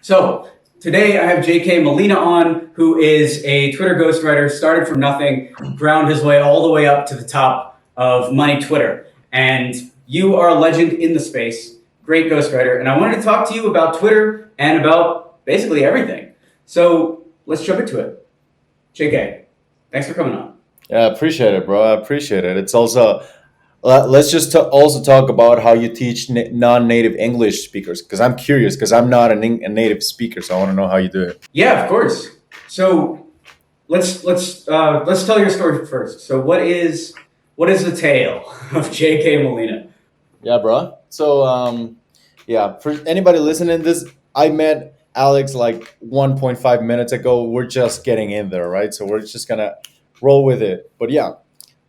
So today I have JK Molina on, who is a Twitter ghostwriter, started from nothing, ground his way all the way up to the top of Money Twitter. And you are a legend in the space, great ghostwriter. And I wanted to talk to you about Twitter and about basically everything. So let's jump into it. JK, thanks for coming on. Yeah, I appreciate it, bro. I appreciate it. It's also let's just also talk about how you teach non-native English speakers because I'm curious because I'm not a native speaker, so I want to know how you do it. Yeah, of course. So let's tell your story first. So what is the tale of JK Molina? Yeah, bro. So yeah, for anybody listening to this, I met Alex like 1.5 minutes ago. We're just getting in there, right? So we're just gonna roll with it. But yeah,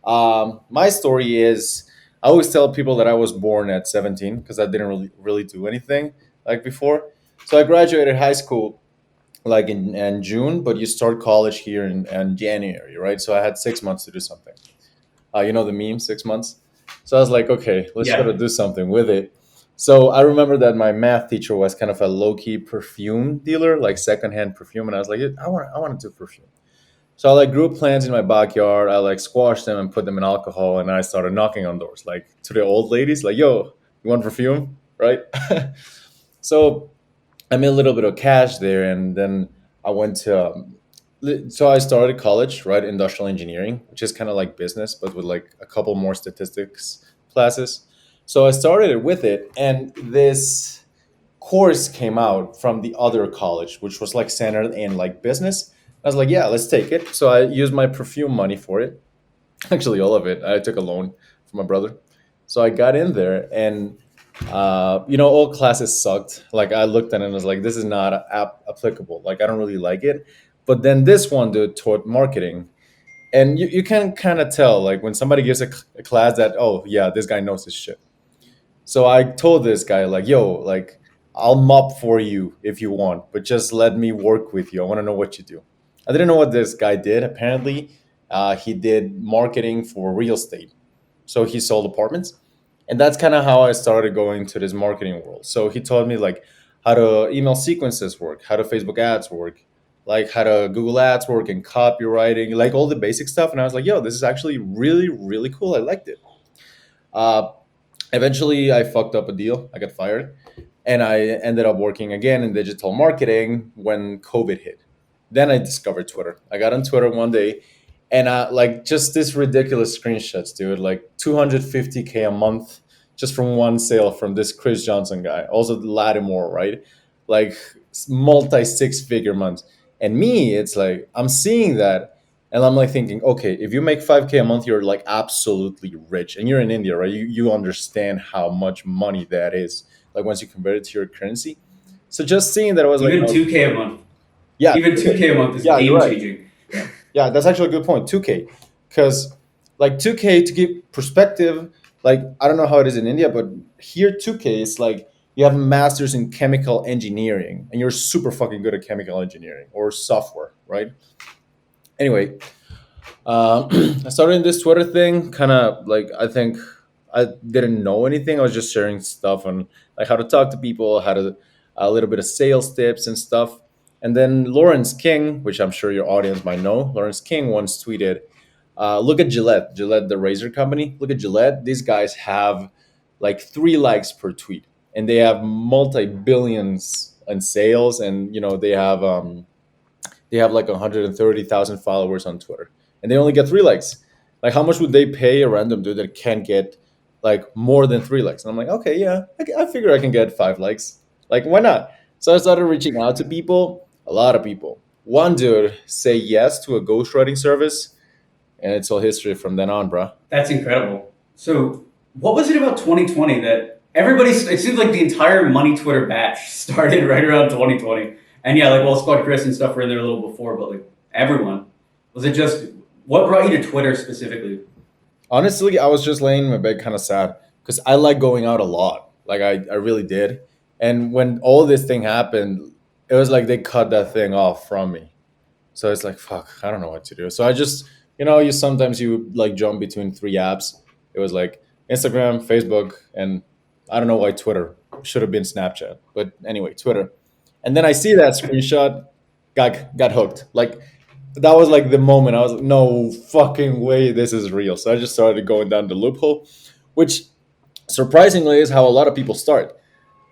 my story is I always tell people that I was born at 17 because I didn't really do anything like before. So I graduated high school like in June, but you start college here in January, right? So I had 6 months to do something. You know the meme, 6 months. So I was like, okay, let's try to Yeah. do something with it. So I remember that my math teacher was kind of a low key perfume dealer, like secondhand perfume, and I was like, I want to do perfume. So I like grew plants in my backyard. I like squashed them and put them in alcohol, and I started knocking on doors, like to the old ladies, like, "Yo, you want perfume?" Right? So I made a little bit of cash there, and then I went to. So I started college, right? Industrial engineering, which is kind of like business, but with like a couple more statistics classes. So I started with it, and this course came out from the other college, which was like centered in like business. I was like, yeah, let's take it. So I used my perfume money for it. Actually, all of it. I took a loan from my brother. So I got in there, and all classes sucked. Like I looked at it and was like, this is not applicable. Like I don't really like it. But then this one dude taught marketing, and you can kind of tell like when somebody gives a class that, oh yeah, this guy knows his shit. So I told this guy like, yo, like I'll mop for you if you want, but just let me work with you. I want to know what you do. I didn't know what this guy did. Apparently, he did marketing for real estate. So he sold apartments, and that's kind of how I started going to this marketing world. So he taught me like how to email sequences work, how to Facebook ads work, like how to Google ads work and copywriting, like all the basic stuff. And I was like, yo, this is actually really, really cool. I liked it. Uh, Eventually, I fucked up a deal. I got fired, and I ended up working again in digital marketing when COVID hit. Then I discovered Twitter. I got on Twitter one day, and like just this ridiculous screenshots, dude. Like 250K a month just from one sale from this Chris Johnson guy. Also Lattimore, right? Like multi six-figure months. And me, it's like I'm seeing that, and I'm like thinking, okay, if you make 5K a month, you're like absolutely rich. And you're in India, right? You understand how much money that is. Like once you convert it to your currency. So just seeing that, I was like, Even oh, 2K a month. yeah, Even 2K. 2K a month is Yeah, you're game right. changing. Yeah, that's actually a good point. 2K. Because like 2K, to give perspective, like I don't know how it is in India, but here 2K is like you have a master's in chemical engineering and you're super fucking good at chemical engineering or software, right? Anyway, I started in this Twitter thing, kind of like I think I didn't know anything. I was just sharing stuff on like how to talk to people, how to a little bit of sales tips and stuff. And then Lawrence King, which I'm sure your audience might know, Lawrence King once tweeted, "Look at Gillette, the razor company. Look at Gillette. These guys have like 3 likes per tweet, and they have multi billions in sales, and they have like 130,000 followers on Twitter, and they only get 3 likes. Like, how much would they pay a random dude that can't get like more than 3 likes?" And I'm like, okay, yeah, I figure I can get 5 likes. Like, why not? So I started reaching out to people, a lot of people. One dude say yes to a ghostwriting service, and it's all history from then on, bro. That's incredible. So, what was it about 2020 that everybody? It seems like the entire Money Twitter batch started right around 2020. And yeah, like well, Squad Chris and stuff were in there a little before, but like everyone, was it just what brought you to Twitter specifically? Honestly, I was just laying in my bed kind of sad because I like going out a lot. Like, I really did. And when all this thing happened, it was like they cut that thing off from me. So it's like, fuck, I don't know what to do. So I just, you sometimes you like jump between 3 apps. It was like Instagram, Facebook, and I don't know why Twitter should have been Snapchat. But anyway, Twitter. And then I see that screenshot, got hooked. Like that was like the moment I was like, no fucking way, this is real. So I just started going down the loophole, which surprisingly is how a lot of people start.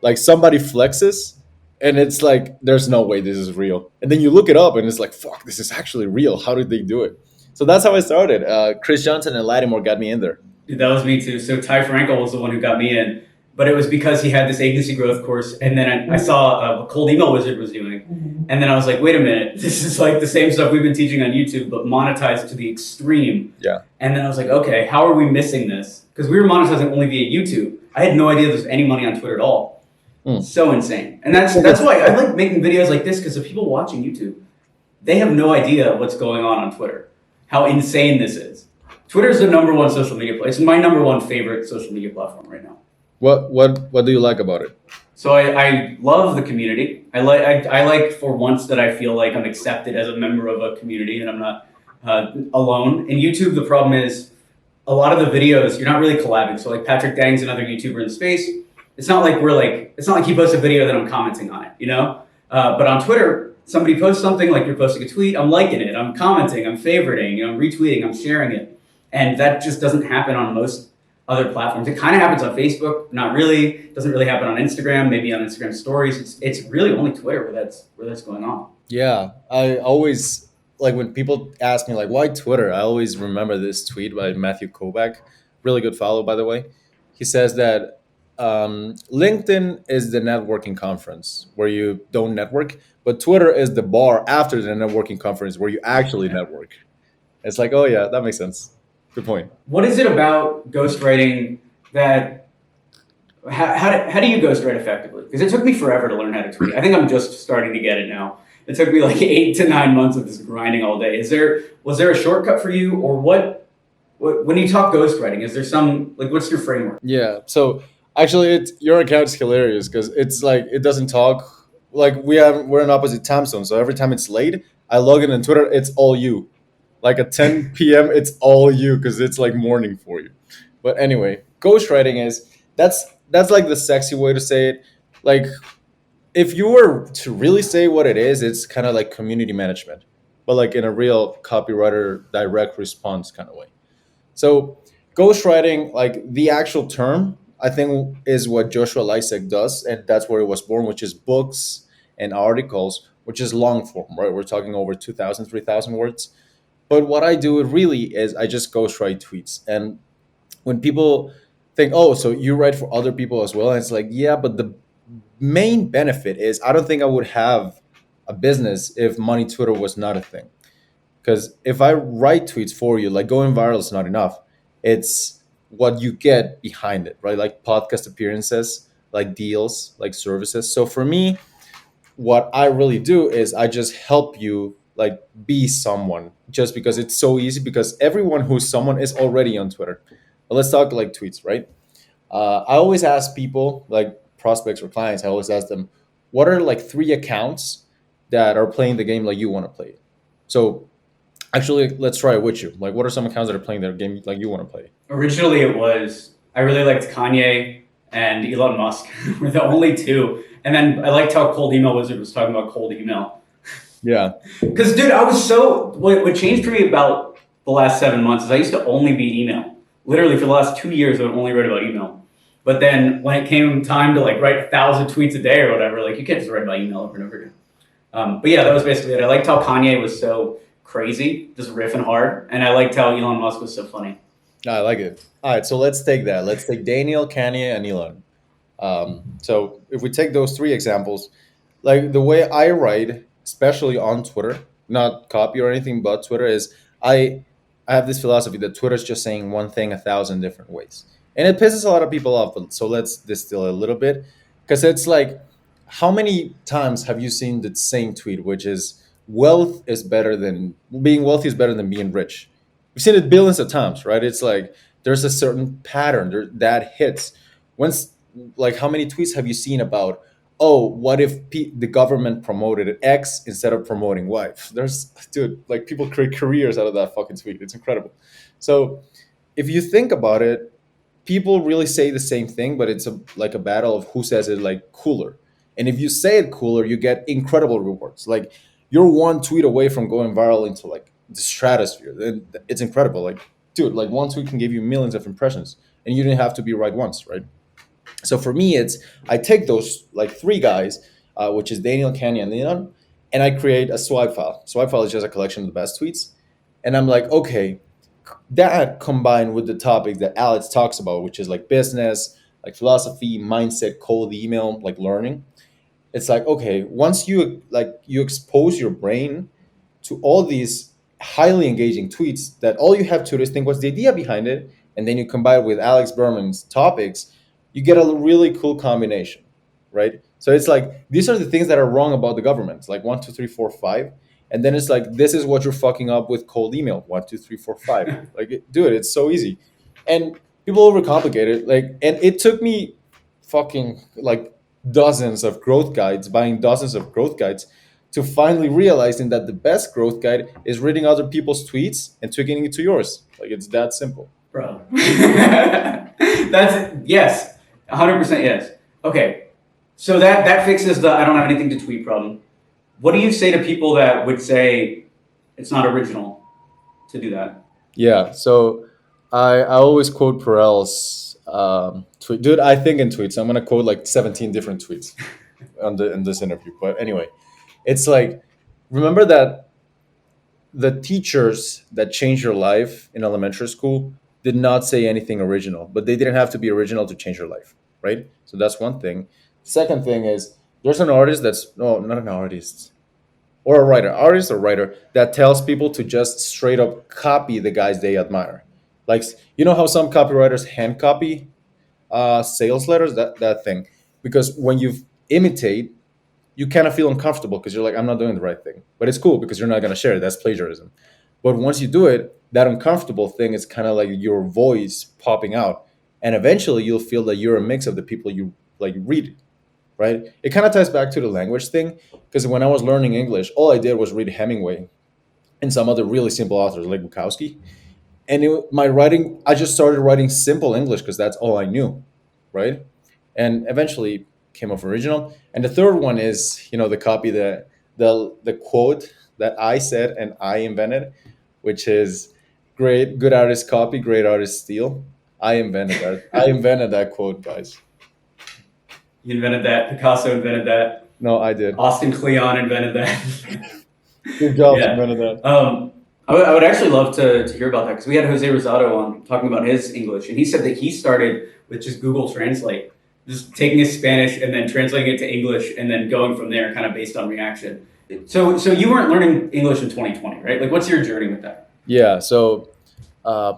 Like somebody flexes, and it's like, there's no way this is real. And then you look it up, and it's like, fuck, this is actually real. How did they do it? So that's how I started. Chris Johnson and Lattimore got me in there. Dude, that was me too. So Ty Frankel was the one who got me in, but it was because he had this agency growth course, and then I saw what Cold Email Wizard was doing, and then I was like, wait a minute, this is like the same stuff we've been teaching on YouTube, but monetized to the extreme. Yeah. And then I was like, okay, how are we missing this? Because we were monetizing only via YouTube. I had no idea there was any money on Twitter at all. So insane, and that's why I like making videos like this, because the people watching YouTube, they have no idea what's going on Twitter, how insane this is. Twitter is the number one social media platform. It's my number one favorite social media platform right now. What do you like about it? So I love the community. I like for once that I feel like I'm accepted as a member of a community and I'm not alone. In YouTube, the problem is a lot of the videos you're not really collabing. So like Patrick Dang's another YouTuber in the space. It's not like he posts a video that I'm commenting on it, you know. But on Twitter, somebody posts something, like you're posting a tweet, I'm liking it, I'm commenting, I'm favoriting, you know, I'm retweeting, I'm sharing it, and that just doesn't happen on most other platforms. It kind of happens on Facebook, not really. It doesn't really happen on Instagram. Maybe on Instagram stories. It's really only Twitter where that's going on. Yeah, I always like when people ask me like why Twitter. I always remember this tweet by Matthew Kovac, really good follow by the way. He says that LinkedIn is the networking conference where you don't network, but Twitter is the bar after the networking conference where you actually network. It's like, oh yeah, that makes sense. Good point. What is it about ghostwriting that? How do you ghostwrite effectively? Because it took me forever to learn how to tweet. I think I'm just starting to get it now. It took me like 8 to 9 months of just grinding all day. Was there a shortcut for you, or what when you talk ghostwriting, is there some like what's your framework? Yeah. So actually, your account's hilarious because it's like it doesn't talk. Like we're in opposite time zones, so every time it's late, I log in on Twitter. It's all you. Like at 10 p.m., it's all you because it's like morning for you. But anyway, ghostwriting is that's like the sexy way to say it. Like if you were to really say what it is, it's kind of like community management, but like in a real copywriter direct response kind of way. So ghostwriting, like the actual term, I think is what Joshua Lysek does, and that's where it was born, which is books and articles, which is long form, right? We're talking over 2,000, 3,000 words. But what I do really is I just ghostwrite tweets. And when people think, oh, so you write for other people as well, and it's like, yeah, but the main benefit is I don't think I would have a business if money Twitter was not a thing. Because if I write tweets for you, like going viral is not enough. It's what you get behind it, right? Like podcast appearances, like deals, like services. So for me, what I really do is I just help you like be someone just because it's so easy because everyone who's someone is already on Twitter. But let's talk like tweets, right? I always ask people like prospects or clients, I always ask them, what are like 3 accounts that are playing the game like you want to play it? So actually, let's try it with you. Like, what are some accounts that are playing their game like you want to play? Originally, it was I really liked Kanye and Elon Musk were the only two, and then I liked how Cold Email Wizard was talking about cold email. Yeah. Because dude, I was so what changed for me about the last 7 months is I used to only be email. Literally for the last 2 years, I would only write about email. But then when it came time to like write 1,000 tweets a day or whatever, like you can't just write about email over and over again. But yeah, that was basically it. I liked how Kanye was so crazy, just riffing hard, and I liked how Elon Musk was so funny. I like it. All right, so let's take that. Let's take Daniel, Kanye, and Elon. So if we take those 3 examples, like the way I write, especially on Twitter, not copy or anything, but Twitter is I have this philosophy that Twitter's just saying one thing 1,000 different ways, and it pisses a lot of people off. But so let's distill a little bit, because it's like, how many times have you seen the same tweet, which is wealth is better than being wealthy is better than being rich? We've seen it billions of times, right? It's like there's a certain pattern there that hits. Once, like, how many tweets have you seen about, oh, what if the government promoted X instead of promoting Y? There's, dude, like people create careers out of that fucking tweet. It's incredible. So if you think about it, people really say the same thing, but it's like a battle of who says it like cooler. And if you say it cooler, you get incredible rewards. Like you're one tweet away from going viral into like the stratosphere. And it's incredible. Like, dude, like one tweet can give you millions of impressions, and you didn't have to be right once, right? So for me, it's I take those like three guys, which is Daniel, Kanye, and Leon, and I create a swipe file. Swipe file is just a collection of the best tweets, and I'm like, okay, that combined with the topics that Alex talks about, which is like business, like philosophy, mindset, cold email, like learning. It's like, okay, once you expose your brain to all these highly engaging tweets, that all you have to do is think what's the idea behind it, and then you combine it with Alex Berman's topics, you get a really cool combination, right? So it's like these are the things that are wrong about the government. It's like one, two, three, four, five, and then it's like this is what you're fucking up with cold email. One, two, three, four, five. Like, dude, it's so easy, and people overcomplicate it. Like, and it took me fucking like dozens of growth guides, buying dozens of growth guides to finally realizing that the best growth guide is reading other people's tweets and tweaking it to yours. Like it's that simple. Bro. That's yes, 100% yes. Okay, so that fixes the I don't have anything to tweet problem. What do you say to people that would say it's not original to do that? Yeah. So I always quote Perel's tweet. Dude, I think in tweets. I'm gonna quote like 17 different tweets in this interview. But anyway, it's like remember that the teachers that changed your life in elementary school did not say anything original, but they didn't have to be original to change your life, right? So that's one thing. Second thing is there's an artist that's no, not an artist or a writer, artist or writer that tells people to just straight up copy the guys they admire. Like you know how some copywriters hand copy sales letters, that thing, because when you imitate you kind of feel uncomfortable because you're like, I'm not doing the right thing. But it's cool because you're not going to share it. That's plagiarism. But once you do it, that uncomfortable thing is kind of like your voice popping out. And eventually you'll feel that you're a mix of the people you like read, right? It kind of ties back to the language thing because when I was learning English, all I did was read Hemingway and some other really simple authors like Bukowski. And my writing, I just started writing simple English because that's all I knew, right? And eventually came off original. And the third one is, the copy that the quote that I said and I invented, which is great, good artist copy, great artist steal. I invented that. I invented that quote, guys. You invented that. Picasso invented that. No, I did. Austin Kleon invented that. Steve Jobs Yeah. invented that. I would actually love to hear about that because we had Jose Rosado on talking about his English, and he said that he started with just Google Translate, just taking his Spanish and then translating it to English and then going from there kind of based on reaction. So you weren't learning English in 2020, right? Like, what's your journey with that? Yeah. So uh,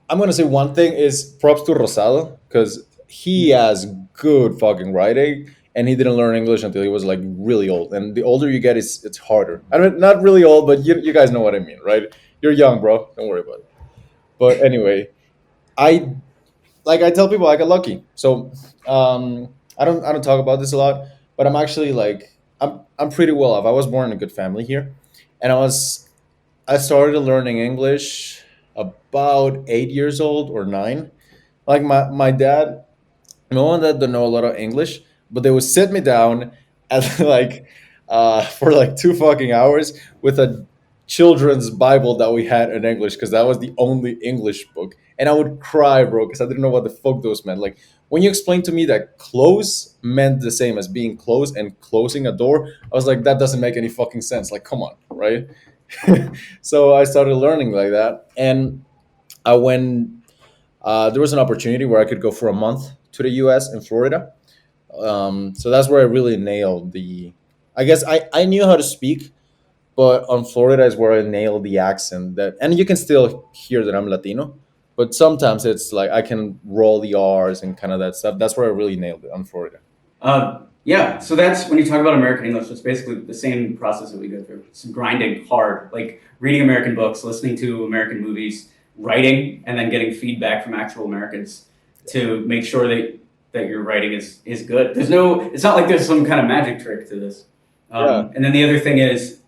I'm gonna say one thing is props to Rosado because he has good fucking writing, and he didn't learn English until he was like really old. And the older you get, it's harder. I mean, not really old, but you guys know what I mean, right? You're young, bro. Don't worry about it. But anyway, I I tell people I got lucky. So I don't talk about this a lot, but I'm actually like I'm pretty well off. I was born in a good family here, and I started learning English about 8 years old or nine. Like my dad, no one that don't know a lot of English, but they would sit me down at like for like 2 fucking hours with a children's Bible that we had in English because that was the only English book, and I would cry, bro, because I didn't know what the fuck those meant. Like when you explained to me that close meant the same as being closed and closing a door, I was like, that doesn't make any fucking sense. Like, come on, right? So I started learning like that, and I went. There was an opportunity where I could go for a month to the U.S. in Florida. So that's where I really nailed the. I guess I knew how to speak, but on Florida is where I nailed the accent. That and you can still hear that I'm Latino, but sometimes it's like I can roll the R's and kind of that stuff. That's where I really nailed it on Florida. Yeah, so that's when you talk about American English, it's basically the same process that we go through. It's grinding hard, like reading American books, listening to American movies, writing, and then getting feedback from actual Americans to make sure that your writing is good. It's not like there's some kind of magic trick to this. Yeah. And then the other thing is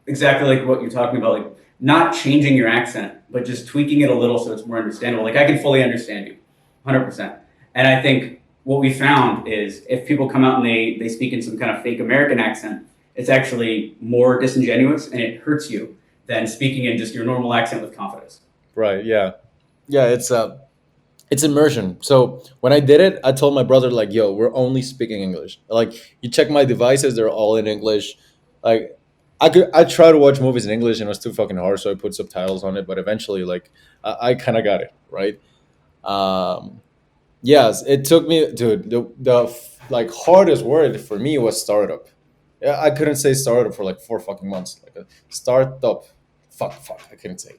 exactly like what you're talking about, like not changing your accent, but just tweaking it a little so it's more understandable. Like I can fully understand you, 100%. And I think what we found is if people come out and they speak in some kind of fake American accent, it's actually more disingenuous and it hurts you than speaking in just your normal accent with confidence. Right. Yeah. Yeah. It's immersion. So when I did it, I told my brother like, "Yo, we're only speaking English. Like, you check my devices; they're all in English. Like, I try to watch movies in English, and it was too fucking hard, so I put subtitles on it. But eventually, like, I kind of got it right. Um, yes, it took me, dude. Like hardest word for me was startup. Yeah, I couldn't say startup for like 4 fucking months. Like a startup, fuck, I couldn't say.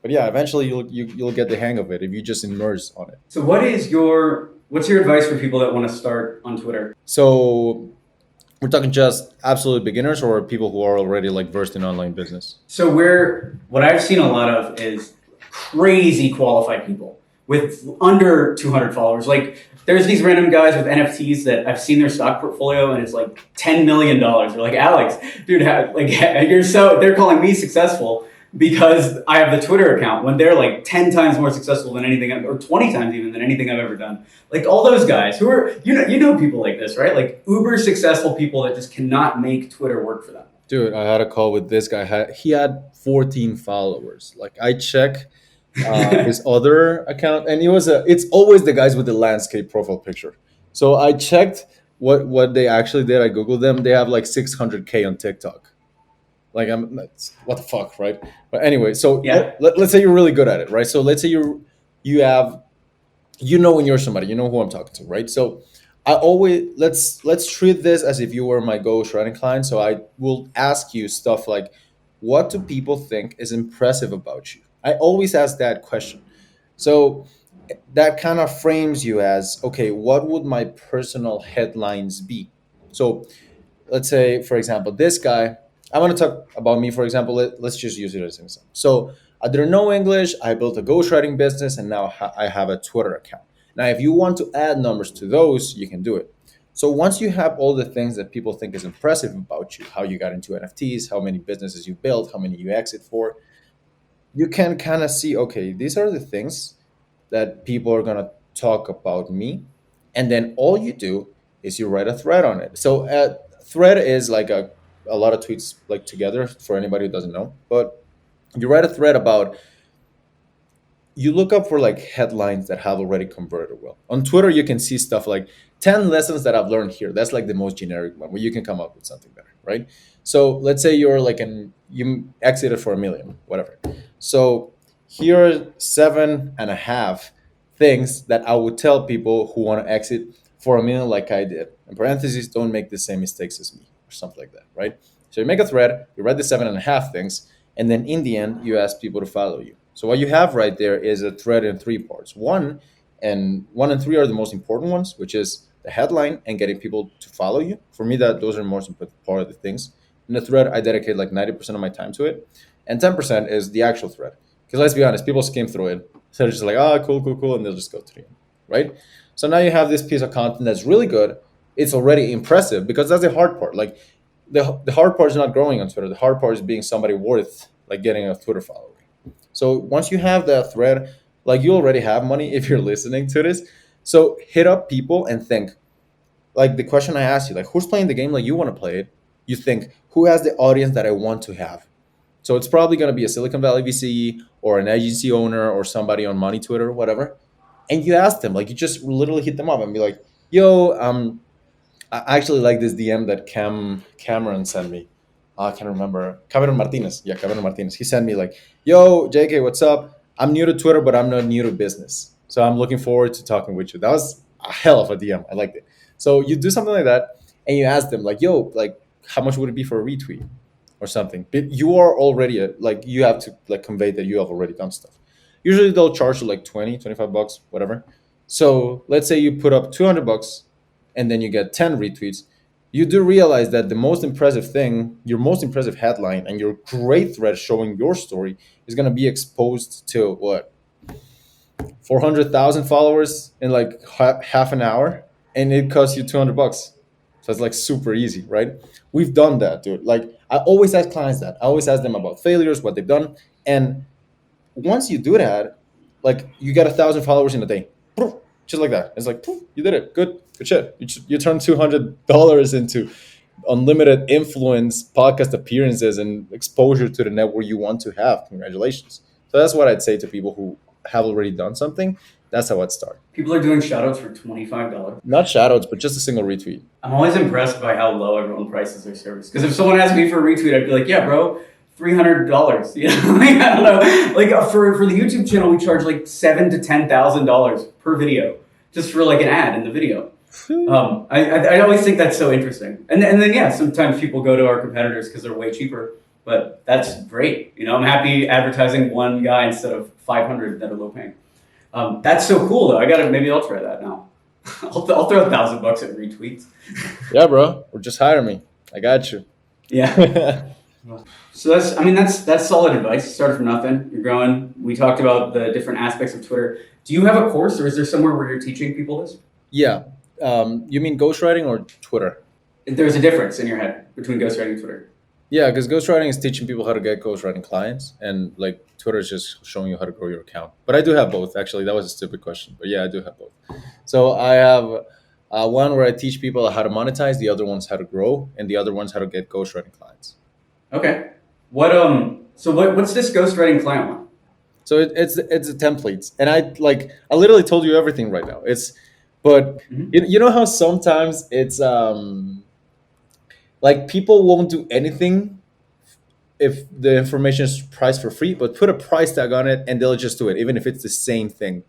But yeah, eventually you'll get the hang of it if you just immerse on it. So what's your advice for people that want to start on Twitter? So we're talking just absolute beginners or people who are already like versed in online business. So what I've seen a lot of is crazy qualified people with under 200 followers. Like there's these random guys with NFTs that I've seen their stock portfolio and it's like $10 million. They're like, Alex, dude, they're calling me successful because I have the Twitter account when they're like 10 times more successful than anything, or 20 times even than anything I've ever done. Like all those guys who are, you know people like this, right? Like uber successful people that just cannot make Twitter work for them. Dude, I had a call with this guy. He had 14 followers. Like I check his other account, and it's always the guys with the landscape profile picture. So I checked what they actually did. I googled them. They have like 600K on TikTok. Like what the fuck, right? But anyway, so Yeah. let's say you're really good at it, right? So let's say you have, when you're somebody, you know who I'm talking to, right? So I always, let's treat this as if you were my ghostwriting client. So I will ask you stuff like, what do people think is impressive about you? I always ask that question. So that kind of frames you as, okay, what would my personal headlines be? So let's say, for example, this guy, I want to talk about me, for example. Let's just use it as an example. So I didn't know English. I built a ghostwriting business, and now I have a Twitter account. Now, if you want to add numbers to those, you can do it. So once you have all the things that people think is impressive about you, how you got into NFTs, how many businesses you built, how many you exit for, you can kind of see, okay, these are the things that people are going to talk about me. And then all you do is you write a thread on it. So a thread is like a lot of tweets like together for anybody who doesn't know. But you write a thread about, you look up for like headlines that have already converted well. On Twitter, you can see stuff like 10 lessons that I've learned here. That's like the most generic one where you can come up with something better, right? So let's say you're like you exited for 1 million, whatever. So here are 7.5 things that I would tell people who want to exit for 1 million like I did. In parentheses, don't make the same mistakes as me or something like that, right? So you make a thread, you write the 7.5 things, and then in the end, you ask people to follow you. So what you have right there is a thread in 3 parts. One and three are the most important ones, which is the headline and getting people to follow you. For me, that those are the most important part of the things. In the thread, I dedicate like 90% of my time to it, and 10% is the actual thread. Because let's be honest, people skim through it, so they're just like, oh, cool, cool, cool, and they'll just go to the end, right? So now you have this piece of content that's really good. It's already impressive because that's the hard part. Like the hard part is not growing on Twitter. The hard part is being somebody worth like getting a Twitter follower. So once you have that thread, like you already have money if you're listening to this. So hit up people and think, like the question I asked you, like who's playing the game like you want to play it? You think, who has the audience that I want to have? So it's probably going to be a Silicon Valley VC or an agency owner or somebody on money Twitter or whatever. And you ask them, like you just literally hit them up and be like, yo, I actually like this DM that Cameron sent me. I can't remember. Cameron Martinez. Yeah, Cameron Martinez. He sent me like, "Yo, JK, what's up? I'm new to Twitter, but I'm not new to business. So I'm looking forward to talking with you." That was a hell of a DM. I liked it. So you do something like that, and you ask them like, "Yo, like, how much would it be for a retweet or something?" But you are already like you have to like convey that you have already done stuff. Usually they'll charge you like 20, $25, whatever. So let's say you put up $200 and then you get 10 retweets. You do realize that the most impressive thing, your most impressive headline and your great thread showing your story is going to be exposed to what, 400,000 followers in like half an hour, and it costs you $200. So it's like super easy, right? We've done that, dude. Like I always ask clients that. I always ask them about failures, what they've done, and once you do that, like you get 1,000 followers in a day. just like that. It's like poof, you did it. Good shit. You turned $200 into unlimited influence, podcast appearances, and exposure to the network you want to have. Congratulations. So that's what I'd say to people who have already done something. That's how I'd start. People are doing shoutouts for $25. Not shoutouts, but just a single retweet. I'm always impressed by how low everyone prices their service. Because if someone asked me for a retweet, I'd be like, yeah, bro, $300. You know, like, I don't know. Like for the YouTube channel, we charge like $7,000 to $10,000 per video, just for like an ad in the video. I always think that's so interesting. And then yeah, sometimes people go to our competitors because they're way cheaper. But that's great. You know, I'm happy advertising one guy instead of 500 that are low paying. That's so cool though. Maybe I'll try that now. I'll throw $1,000 at retweets. Yeah, bro. Or just hire me. I got you. Yeah. So that's solid advice. You started from nothing. You're growing. We talked about the different aspects of Twitter. Do you have a course, or is there somewhere where you're teaching people this? Yeah. You mean ghostwriting or Twitter? There's a difference in your head between ghostwriting and Twitter. Yeah, because ghostwriting is teaching people how to get ghostwriting clients, and like Twitter is just showing you how to grow your account. But I do have both. Actually, that was a stupid question, but yeah, I do have both. So I have one where I teach people how to monetize, the other one's how to grow, and the other one's how to get ghostwriting clients. Okay. What's this ghostwriting client one? So it's the templates, and I literally told you everything right now. But you know how sometimes it's like people won't do anything if the information is priced for free, but put a price tag on it and they'll just do it, even if it's the same thing,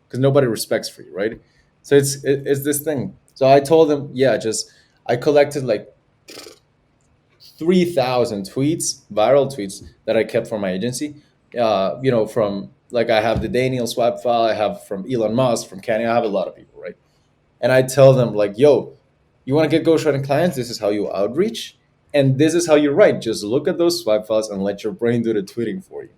because nobody respects free, right? So it's this thing. So I told them, yeah, just I collected like 3,000 tweets, viral tweets that I kept for my agency. From like I have the Daniel swap file, I have from Elon Musk, from Kanye, I have a lot of people, right? And I tell them like, yo, you want to get ghostwriting clients? This is how you outreach, and this is how you write. Just look at those swipe files and let your brain do the tweeting for you.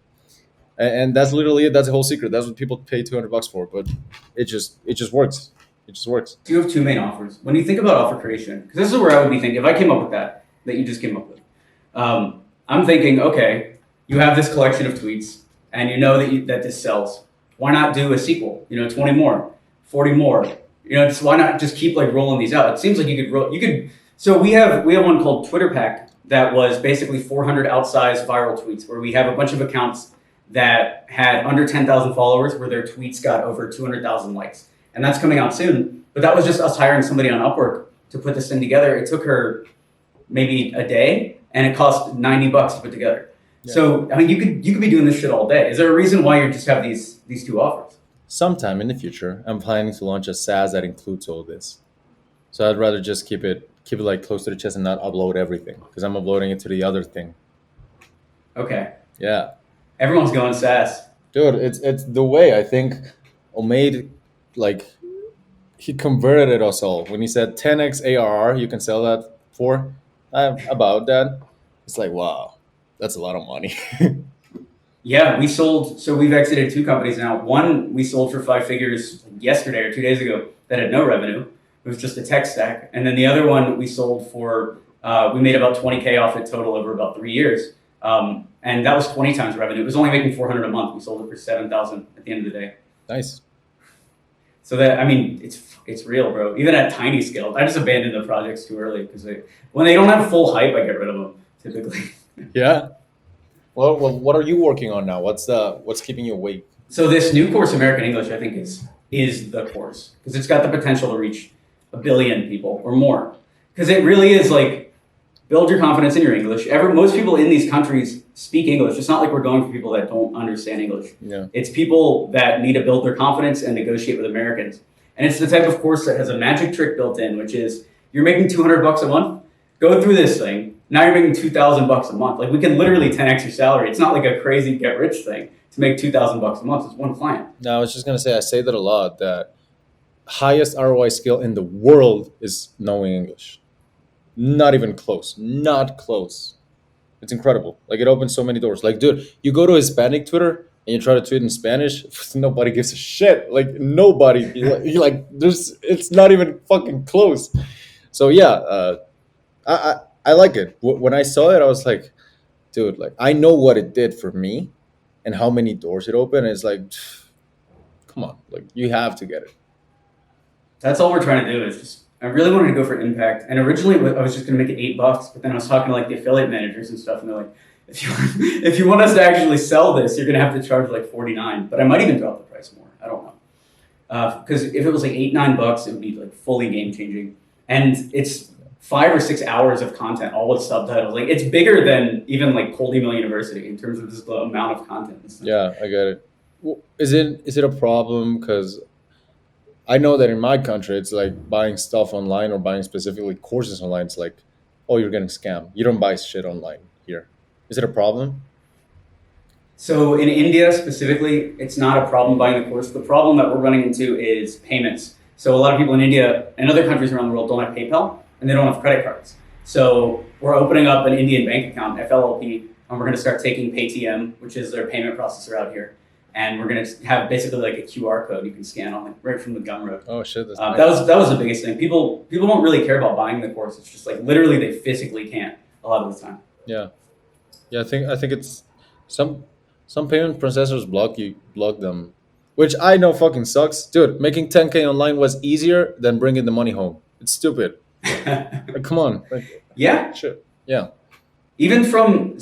And that's literally it. That's the whole secret. That's what people pay $200 for. But it just works. It just works. So you have two main offers. When you think about offer creation, because this is where I would be thinking, if I came up with that you just came up with, I'm thinking, okay, you have this collection of tweets, and you know that this sells. Why not do a sequel? 20 more, 40 more. Why not just keep like rolling these out? It seems like you could roll. You could. So we have one called Twitter Pack that was basically 400 outsized viral tweets, where we have a bunch of accounts that had under 10,000 followers, where their tweets got over 200,000 likes, and that's coming out soon. But that was just us hiring somebody on Upwork to put this thing together. It took her maybe a day, and it cost $90 to put together. Yeah. So I mean, you could be doing this shit all day. Is there a reason why you just have these two offers? Sometime in the future, I'm planning to launch a SaaS that includes all this. So I'd rather just keep it like close to the chest and not upload everything, because I'm uploading it to the other thing. Okay. Yeah. Everyone's going SaaS. Dude, it's the way. I think Omaid, like, he converted us all. When he said 10x ARR, you can sell that for about that. It's like, wow, that's a lot of money. Yeah, we've exited two companies now. One we sold for 5 figures yesterday or 2 days ago that had no revenue. It was just a tech stack. And then the other one we sold for, we made about 20K off it total over about 3 years. And that was 20 times revenue. It was only making 400 a month. We sold it for 7,000 at the end of the day. Nice. So that, I mean, it's real, bro. Even at tiny scale, I just abandoned the projects too early because when they don't have full hype, I get rid of them typically. Yeah. Well, what are you working on now? What's keeping you awake? So this new course, American English, I think is the course, because it's got the potential to reach 1 billion people or more. Because it really is like, build your confidence in your English. Most people in these countries speak English. It's not like we're going for people that don't understand English. Yeah. It's people that need to build their confidence and negotiate with Americans. And it's the type of course that has a magic trick built in, which is you're making $200 a month. Go through this thing. Now you're making $2,000 a month. Like, we can literally 10x your salary. It's not like a crazy get rich thing to make $2,000 a month. It's one client. No, I was just gonna say, I say that a lot, that highest ROI skill in the world is knowing English. Not even close. Not close. It's incredible. Like, it opens so many doors. Like, dude, you go to Hispanic Twitter and you try to tweet in Spanish, nobody gives a shit. Like, nobody. It's not even fucking close. So yeah, I like it. When I saw it, I was like, dude, like, I know what it did for me and how many doors it opened. It's like, come on, like, you have to get it. That's all we're trying to do is just. I really wanted to go for impact, and originally I was just going to make it $8, but then I was talking to like the affiliate managers and stuff, and they're like, if you if you want us to actually sell this, you're going to have to charge like 49. But I might even drop the price more. I don't know, because if it was like $8-9, it would be like fully game changing, and it's 5 or 6 hours of content, all with subtitles. Like it's bigger than even like Cold Email University in terms of just the amount of content and stuff. Yeah, I get it. Is it a problem? Because I know that in my country, it's like buying stuff online or buying specifically courses online. It's like, oh, you're getting scammed. You don't buy shit online here. Is it a problem? So in India specifically, it's not a problem buying the course. The problem that we're running into is payments. So a lot of people in India and other countries around the world don't have PayPal and they don't have credit cards. So we're opening up an Indian bank account, FLLP, and we're going to start taking Paytm, which is their payment processor out here. And we're going to have basically like a QR code you can scan on right from the Gumroad. Oh shit, that's that was the biggest thing. People don't really care about buying the course. It's just like literally they physically can't a lot of the time. yeah, yeah. I think it's some payment processors block them, which I know fucking sucks, dude. Making 10K online was easier than bringing the money home. It's stupid. Like, come on, like, Yeah. shit. Yeah, Even from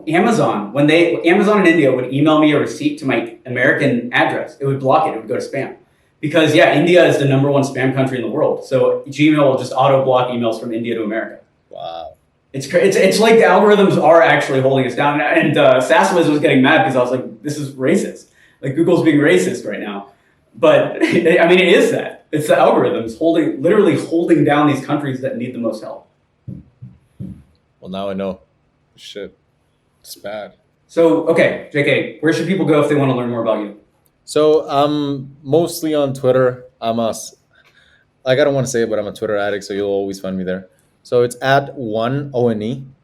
Amazon, when Amazon in India would email me a receipt to my American address, it would block it. It would go to spam, because India is the #1 spam country in the world. So Gmail will just auto block emails from India to America. wow. It's like the algorithms are actually holding us down. And Sasswiz was getting mad because I was like, this is racist. Like Google's being racist right now. But I mean, it is that. It's the algorithms literally holding down these countries that need the most help. Well, now I know. Shit, it's bad. So, okay, JK, where should people go if they want to learn more about you? So I'm mostly on Twitter. Like I don't want to say it, but I'm a Twitter addict, so you'll always find me there. So it's at one ONE,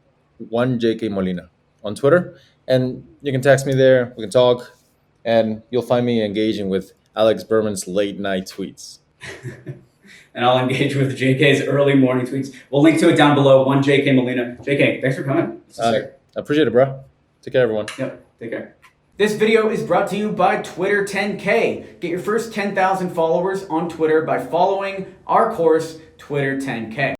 one JK Molina on Twitter, and you can text me there. We can talk, and you'll find me engaging with Alex Berman's late night tweets. And I'll engage with JK's early morning tweets. We'll link to it down below. One JK Molina. JK, thanks for coming. I appreciate it, bro. Take care, everyone. Yep, take care. This video is brought to you by Twitter 10K. Get your first 10,000 followers on Twitter by following our course, Twitter 10K.